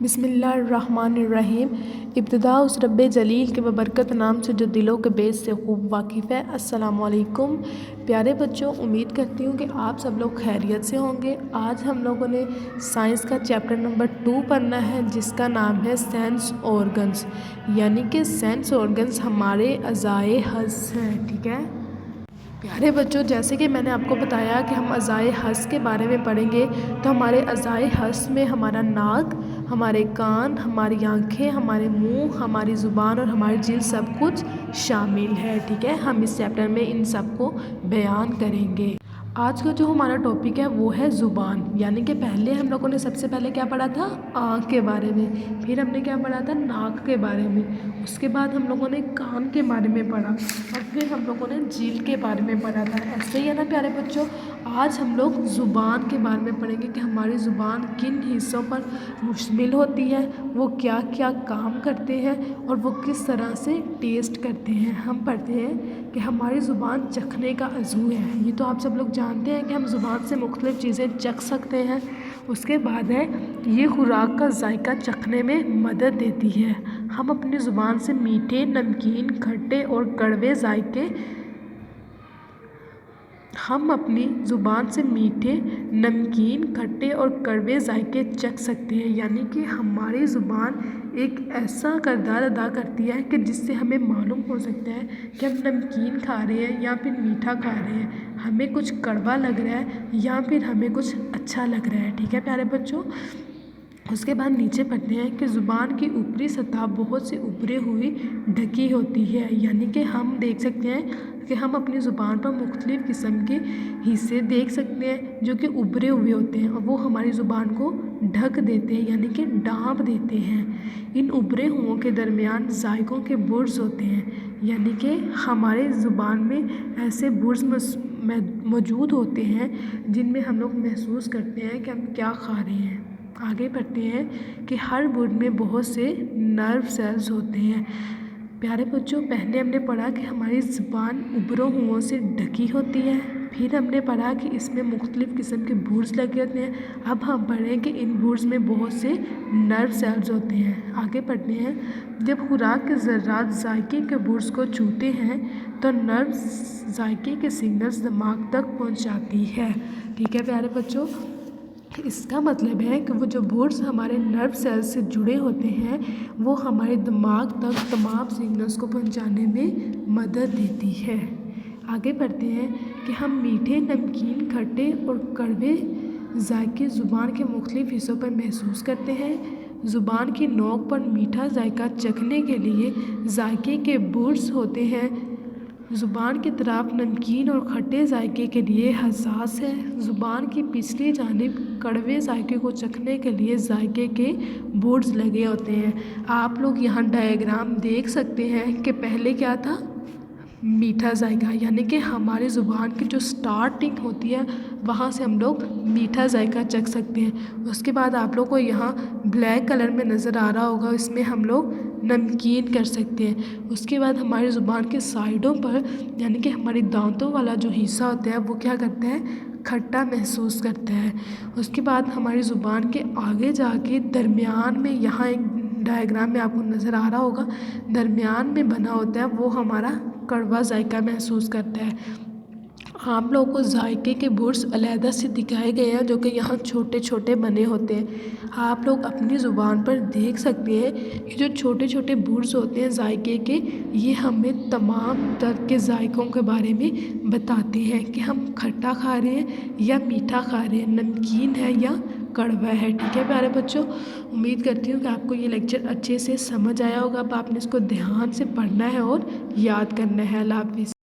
بسم اللہ الرحمن الرحیم۔ ابتدا اس رب جلیل کے ببرکت نام سے جو دلوں کے بیس سے خوب واقف ہے۔ السلام علیکم پیارے بچوں، امید کرتی ہوں کہ آپ سب لوگ خیریت سے ہوں گے۔ آج ہم لوگوں نے سائنس کا چیپٹر نمبر 2 پڑھنا ہے، جس کا نام ہے سینس آرگنز، یعنی کہ سینس آرگنز ہمارے اعضائے حس ہیں، ٹھیک ہے پیارے بچوں۔ جیسے کہ میں نے آپ کو بتایا کہ ہم اعضائے حس کے بارے میں پڑھیں گے، تو ہمارے اعضائے حس میں ہمارا ناک، ہمارے کان، ہماری آنکھیں، ہمارے منہ، ہماری زبان اور ہماری جلد سب کچھ شامل ہے، ٹھیک ہے۔ ہم اس چیپٹر میں ان سب کو بیان کریں گے۔ آج کا جو ہمارا ٹاپک ہے وہ ہے زبان، یعنی کہ پہلے ہم لوگوں نے سب سے پہلے کیا پڑھا تھا؟ آنکھ کے بارے میں، پھر ہم نے کیا پڑھا تھا؟ ناک کے بارے میں، اس کے بعد ہم لوگوں نے کان کے بارے میں پڑھا، اور پھر ہم لوگوں نے جلد کے بارے میں پڑھا تھا۔ ایسے ہی ہے نا پیارے بچوں۔ آج ہم لوگ زبان کے بارے میں پڑھیں گے کہ ہماری زبان کن حصوں پر مشتمل ہوتی ہے، وہ کیا کیا کام کرتے ہیں اور وہ کس طرح سے ٹیسٹ کرتے ہیں۔ ہم پڑھتے ہیں کہ ہماری زبان چکھنے کا عضو ہے۔ یہ تو آپ سب لوگ جانتے ہیں کہ ہم زبان سے مختلف چیزیں چکھ سکتے ہیں۔ اس کے بعد ہے یہ خوراک کا ذائقہ چکھنے میں مدد دیتی ہے۔ ہم اپنی زبان سے میٹھے، نمکین، کھٹے اور کڑوے ذائقے چکھ سکتے ہیں، یعنی کہ ہماری زبان ایک ایسا کردار ادا کرتی ہے کہ جس سے ہمیں معلوم ہو سکتا ہے کہ ہم نمکین کھا رہے ہیں یا پھر میٹھا کھا رہے ہیں، ہمیں کچھ کڑوا لگ رہا ہے یا پھر ہمیں کچھ اچھا لگ رہا ہے، ٹھیک ہے پیارے بچوں۔ اس کے بعد نیچے پڑھتے ہیں کہ زبان کی اوپری سطح بہت سے ابھرے ہوئی ڈھکی ہوتی ہے، یعنی کہ ہم دیکھ سکتے ہیں کہ ہم اپنی زبان پر مختلف قسم کے حصے دیکھ سکتے ہیں جو کہ ابھرے ہوئے ہوتے ہیں، اور وہ ہماری زبان کو ڈھک دیتے ہیں، یعنی کہ ڈھانپ دیتے ہیں۔ ان ابھرے ہوئوں کے درمیان ذائقوں کے برج ہوتے ہیں، یعنی کہ ہمارے زبان میں ایسے برج موجود ہوتے ہیں جن میں ہم لوگ محسوس کرتے ہیں کہ ہم کیا کھا رہے ہیں۔ آگے پڑھتے ہیں کہ ہر برج میں بہت سے نرو سیلز ہوتے ہیں۔ پیارے بچوں، پہلے ہم نے پڑھا کہ ہماری زبان ابھروں ہوئوں سے ڈھکی ہوتی ہے، پھر ہم نے پڑھا کہ اس میں مختلف قسم کے برج لگے ہوتے ہیں۔ اب ہم پڑھیں کہ ان برج میں بہت سے نرو سیلز ہوتے ہیں۔ آگے پڑھتے ہیں، جب خوراک کے ذرات ذائقے کے برج کو چھوتے ہیں تو نرو ذائقے کے سگنلز دماغ تک پہنچاتی ہے، ٹھیک ہے پیارے بچوں۔ اس کا مطلب ہے کہ وہ جو برج ہمارے نرو سیل سے جڑے ہوتے ہیں وہ ہمارے دماغ تک تمام سگنلز کو پہنچانے میں مدد دیتی ہے۔ آگے پڑھتے ہیں کہ ہم میٹھے، نمکین، کھٹے اور کڑوے ذائقے زبان کے مختلف حصوں پر محسوس کرتے ہیں۔ زبان کی نوک پر میٹھا ذائقہ چکھنے کے لیے ذائقے کے برج ہوتے ہیں۔ زبان کی طرف نمکین اور کھٹے ذائقے کے لیے حساس ہے۔ زبان کی پچھلی جانب کڑوے ذائقے کو چکھنے کے لیے ذائقے کے برج لگے ہوتے ہیں۔ آپ لوگ یہاں ڈائیگرام دیکھ سکتے ہیں کہ پہلے کیا تھا؟ میٹھا ذائقہ، یعنی کہ ہماری زبان کی جو سٹارٹنگ ہوتی ہے وہاں سے ہم لوگ میٹھا ذائقہ چکھ سکتے ہیں۔ اس کے بعد آپ لوگ کو یہاں بلیک کلر میں نظر آ رہا ہوگا، اس میں ہم لوگ نمکین کر سکتے ہیں۔ اس کے بعد ہماری زبان کے سائڈوں پر، یعنی کہ ہماری دانتوں والا جو حصہ ہوتا ہے وہ کیا کرتا ہے؟ کھٹا محسوس کرتا ہے۔ اس کے بعد ہماری زبان کے آگے جا کے درمیان میں، یہاں ایک ڈائیگرام میں آپ کو نظر آ رہا ہوگا، درمیان میں بنا ہوتا ہے وہ ہمارا کڑوا ذائقہ محسوس کرتا ہے۔ آپ لوگوں کو ذائقے کے برج علیحدہ سے دکھائے گئے ہیں جو کہ یہاں چھوٹے چھوٹے بنے ہوتے ہیں۔ آپ لوگ اپنی زبان پر دیکھ سکتے ہیں کہ جو چھوٹے چھوٹے برج ہوتے ہیں ذائقے کے، یہ ہمیں تمام طرح کے ذائقوں کے بارے میں بتاتے ہیں کہ ہم کھٹا کھا رہے ہیں یا میٹھا کھا رہے ہیں، نمکین ہے یا کڑوا ہے، ٹھیک ہے پیارے بچوں۔ امید کرتی ہوں کہ آپ کو یہ لیکچر اچھے سے سمجھ آیا ہوگا۔ اب آپ نے اس کو دھیان سے پڑھنا ہے اور یاد کرنا ہے۔ اللہ حافظ۔